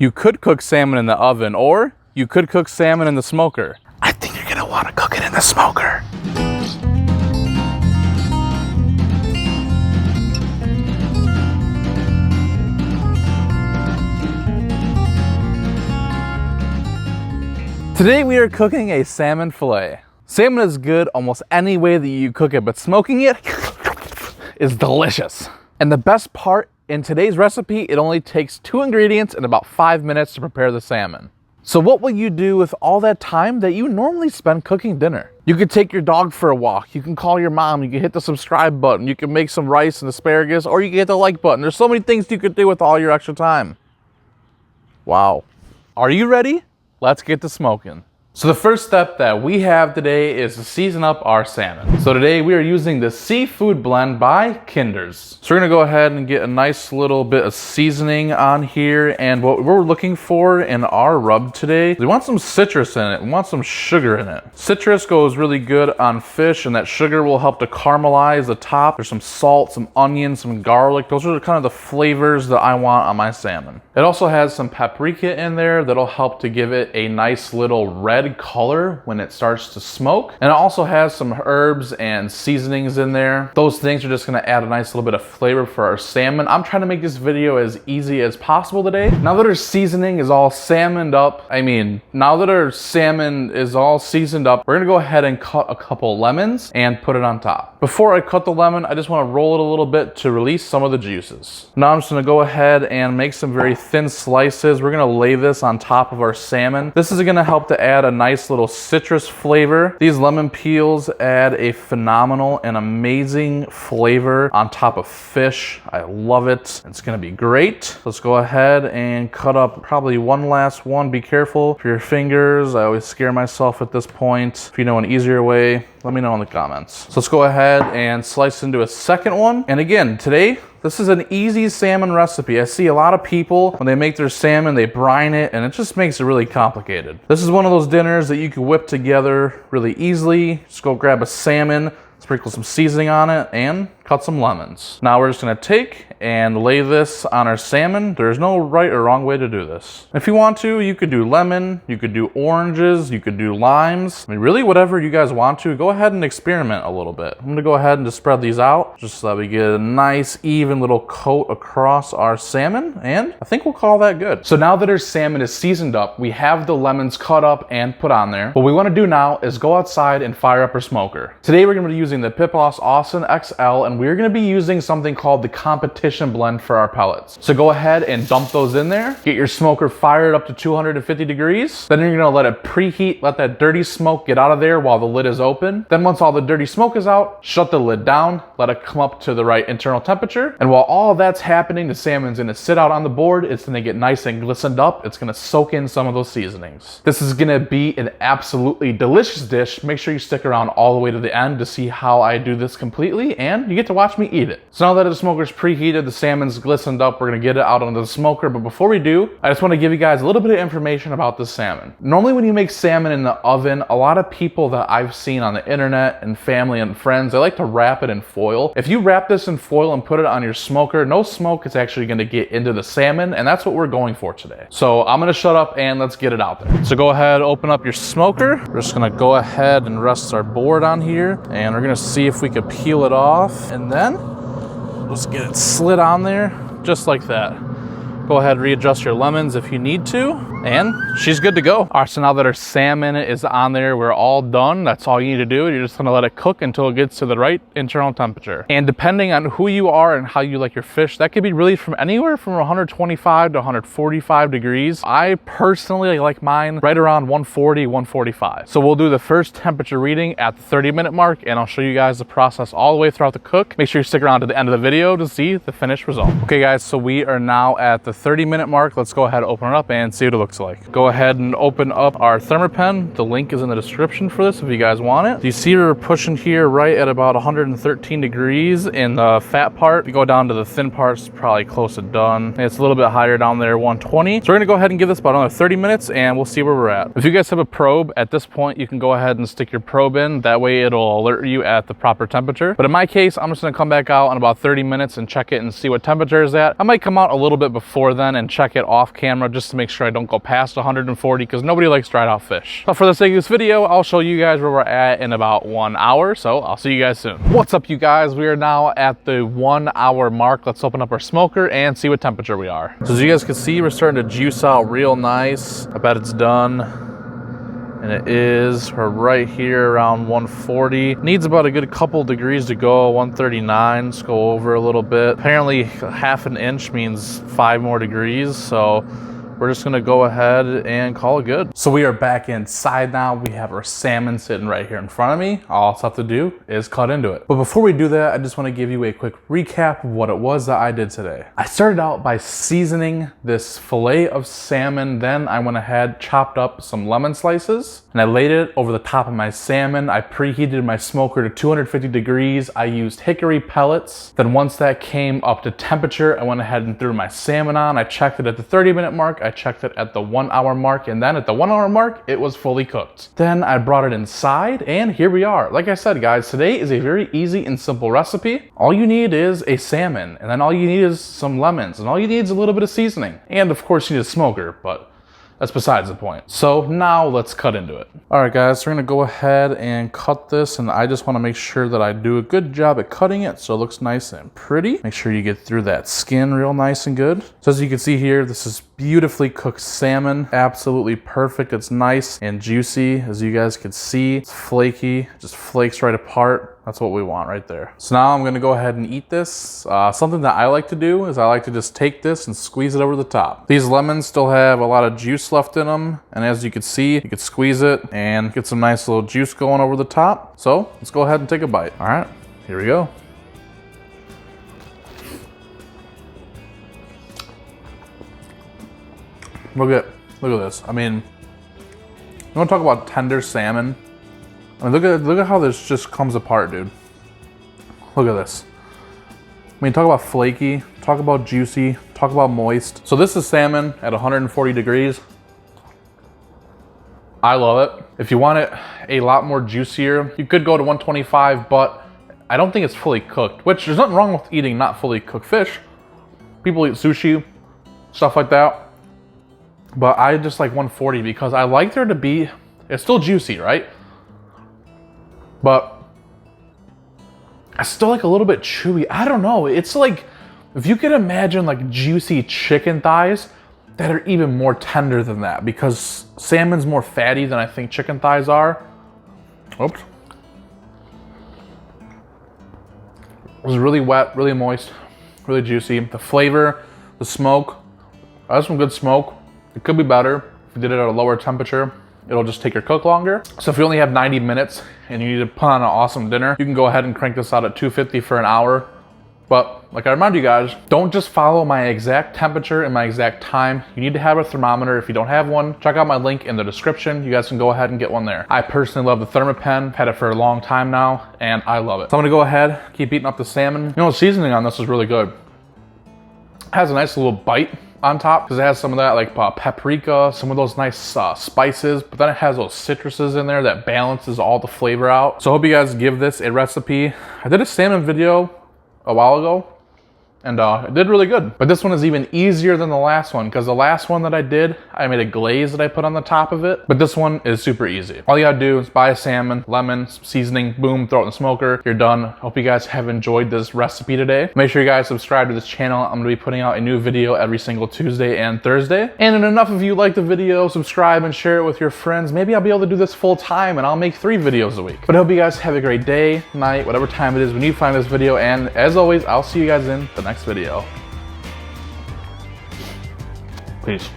You could cook salmon in the oven, or you could cook salmon in the smoker. I think you're gonna wanna cook it in the smoker. Today we are cooking a salmon fillet. Salmon is good almost any way that you cook it, but smoking it is delicious. And the best part, in today's recipe, it only takes 2 ingredients and about 5 minutes to prepare the salmon. So what will you do with all that time that you normally spend cooking dinner? You could take your dog for a walk, you can call your mom, you can hit the subscribe button, you can make some rice and asparagus, or you can hit the like button. There's so many things you could do with all your extra time. Wow. Are you ready? Let's get to smoking. So the first step that we have today is to season up our salmon. So today we are using the Seafood Blend by Kinder's. So we're gonna go ahead and get a nice little bit of seasoning on here. And what we're looking for in our rub today, we want some citrus in it. We want some sugar in it. Citrus goes really good on fish, and that sugar will help to caramelize the top. There's some salt, some onion, some garlic. Those are kind of the flavors that I want on my salmon. It also has some paprika in there that'll help to give it a nice little red color when it starts to smoke. And it also has some herbs and seasonings in there. Those things are just gonna add a nice little bit of flavor for our salmon. I'm trying to make this video as easy as possible today. Now that our seasoning is all salmoned up, now that our salmon is all seasoned up, we're gonna go ahead and cut a couple lemons and put it on top. Before I cut the lemon, I just wanna roll it a little bit to release some of the juices. Now I'm just gonna go ahead and make some very thin slices. We're gonna lay this on top of our salmon. This is gonna help to add a nice little citrus flavor. These lemon peels add a phenomenal and amazing flavor on top of fish. I love it. It's gonna be great. Let's go ahead and cut up probably one last one. Be careful for your fingers. I always scare myself at this point. If you know an easier way, let me know in the comments. So let's go ahead and slice into a second one. And again, today, this is an easy salmon recipe. I see a lot of people, when they make their salmon, they brine it, and it just makes it really complicated. This is one of those dinners that you can whip together really easily. Just go grab a salmon, sprinkle some seasoning on it, and cut some lemons. Now we're just gonna take and lay this on our salmon. There's no right or wrong way to do this. If you want to, you could do lemon, you could do oranges, you could do limes. Really whatever you guys want to, go ahead and experiment a little bit. I'm gonna go ahead and just spread these out, just so that we get a nice even little coat across our salmon, and I think we'll call that good. So now that our salmon is seasoned up, we have the lemons cut up and put on there. What we wanna do now is go outside and fire up our smoker. Today we're gonna be using the PELLETS Austin XL, and we're gonna be using something called the competition blend for our pellets. So go ahead and dump those in there. Get your smoker fired up to 250 degrees. Then you're gonna let it preheat, let that dirty smoke get out of there while the lid is open. Then once all the dirty smoke is out, shut the lid down, let it come up to the right internal temperature. And while all that's happening, the salmon's gonna sit out on the board. It's gonna get nice and glistened up. It's gonna soak in some of those seasonings. This is gonna be an absolutely delicious dish. Make sure you stick around all the way to the end to see how I do this completely, and you get to watch me eat it. So now that the smoker's preheated, the salmon's glistened up, we're gonna get it out onto the smoker. But before we do, I just wanna give you guys a little bit of information about the salmon. Normally when you make salmon in the oven, a lot of people that I've seen on the internet and family and friends, they like to wrap it in foil. If you wrap this in foil and put it on your smoker, no smoke is actually gonna get into the salmon, and that's what we're going for today. So I'm gonna shut up and let's get it out there. So go ahead, open up your smoker. We're just gonna go ahead and rest our board on here, and we're gonna see if we could peel it off, and then let's get it slid on there just like that. Go ahead, readjust your lemons if you need to, and she's good to go. All right, so now that our salmon is on there, we're all done. That's all you need to do. You're just gonna let it cook until it gets to the right internal temperature. And depending on who you are and how you like your fish, that could be really from anywhere from 125 to 145 degrees. I personally like mine right around 140, 145. So we'll do the first temperature reading at the 30-minute mark, and I'll show you guys the process all the way throughout the cook. Make sure you stick around to the end of the video to see the finished result. Okay guys, so we are now at the 30-minute mark. Let's go ahead and open it up and see what it looks like. looks like. Go ahead and open up our Thermopen. The link is in the description for this if you guys want it. You see we're pushing here right at about 113 degrees in the fat part. If you go down to the thin parts, probably close to done. It's a little bit higher down there, 120. So we're gonna go ahead and give this about another 30 minutes and we'll see where we're at. If you guys have a probe, at this point you can go ahead and stick your probe in. That way it'll alert you at the proper temperature. But in my case, I'm just gonna come back out in about 30 minutes and check it and see what temperature is at. I might come out a little bit before then and check it off camera just to make sure I don't go past 140 because nobody likes dried out fish. But for the sake of this video, I'll show you guys where we're at in about 1 hour. So I'll see you guys soon. What's up, you guys? We are now at the 1 hour mark. Let's open up our smoker and see what temperature we are. So as you guys can see, we're starting to juice out real nice. I bet it's done. And it is. We're right here around 140. Needs about a good couple degrees to go. 139. Let's go over a little bit. Apparently half an inch means 5 more degrees. So we're just gonna go ahead and call it good. So we are back inside now. We have our salmon sitting right here in front of me. All I have to do is cut into it. But before we do that, I just wanna give you a quick recap of what it was that I did today. I started out by seasoning this fillet of salmon. Then I went ahead, chopped up some lemon slices, and I laid it over the top of my salmon. I preheated my smoker to 250 degrees. I used hickory pellets. Then once that came up to temperature, I went ahead and threw my salmon on. I checked it at the 30-minute mark. I checked it at the 1 hour mark, and then at the 1 hour mark, it was fully cooked. Then I brought it inside, and here we are. Like I said, guys, today is a very easy and simple recipe. All you need is a salmon, and then all you need is some lemons, and all you need is a little bit of seasoning. And of course, you need a smoker, but that's besides the point. So now let's cut into it. All right, guys, so we're gonna go ahead and cut this, and I just wanna make sure that I do a good job at cutting it so it looks nice and pretty. Make sure you get through that skin real nice and good. So as you can see here, this is beautifully cooked salmon. Absolutely perfect. It's nice and juicy, as you guys can see. It's flaky, just flakes right apart. That's what we want right there. So now I'm gonna go ahead and eat this. Something that I like to do is I like to just take this and squeeze it over the top. These lemons still have a lot of juice left in them. And as you can see, you could squeeze it and get some nice little juice going over the top. So let's go ahead and take a bite. All right, here we go. Look at this. I mean, you wanna talk about tender salmon? I mean, look at how this just comes apart, dude. Look at this. I mean, talk about flaky, talk about juicy, talk about moist. So this is salmon at 140 degrees. I love it. If you want it a lot more juicier, you could go to 125, but I don't think it's fully cooked, which there's nothing wrong with eating not fully cooked fish. People eat sushi, stuff like that. But I just like 140 because I like there to be, it's still juicy, right? But I still like a little bit chewy. I don't know. It's like, if you can imagine like juicy chicken thighs that are even more tender than that, because salmon's more fatty than I think chicken thighs are. Oops. It was really wet, really moist, really juicy. The flavor, the smoke, that's some good smoke. It could be better if you did it at a lower temperature. It'll just take your cook longer. So if you only have 90 minutes and you need to put on an awesome dinner, you can go ahead and crank this out at 250 for an hour. But like I remind you guys, don't just follow my exact temperature and my exact time. You need to have a thermometer. If you don't have one, check out my link in the description. You guys can go ahead and get one there. I personally love the Thermopen. I've had it for a long time now and I love it. So I'm gonna go ahead, keep eating up the salmon. You know, the seasoning on this is really good. It has a nice little bite on top because it has some of that like paprika, some of those nice spices, but then it has those citruses in there that balances all the flavor out. So I hope you guys give this a recipe. I did a salmon video a while ago and it did really good. But this one is even easier than the last one because the last one that I did, I made a glaze that I put on the top of it. But this one is super easy. All you gotta do is buy a salmon, lemon, seasoning, boom, throw it in the smoker. You're done. Hope you guys have enjoyed this recipe today. Make sure you guys subscribe to this channel. I'm gonna be putting out a new video every single Tuesday and Thursday. And if enough of you like the video, subscribe and share it with your friends. Maybe I'll be able to do this full time and I'll make 3 videos a week. But I hope you guys have a great day, night, whatever time it is when you find this video. And as always, I'll see you guys in the next video. Peace.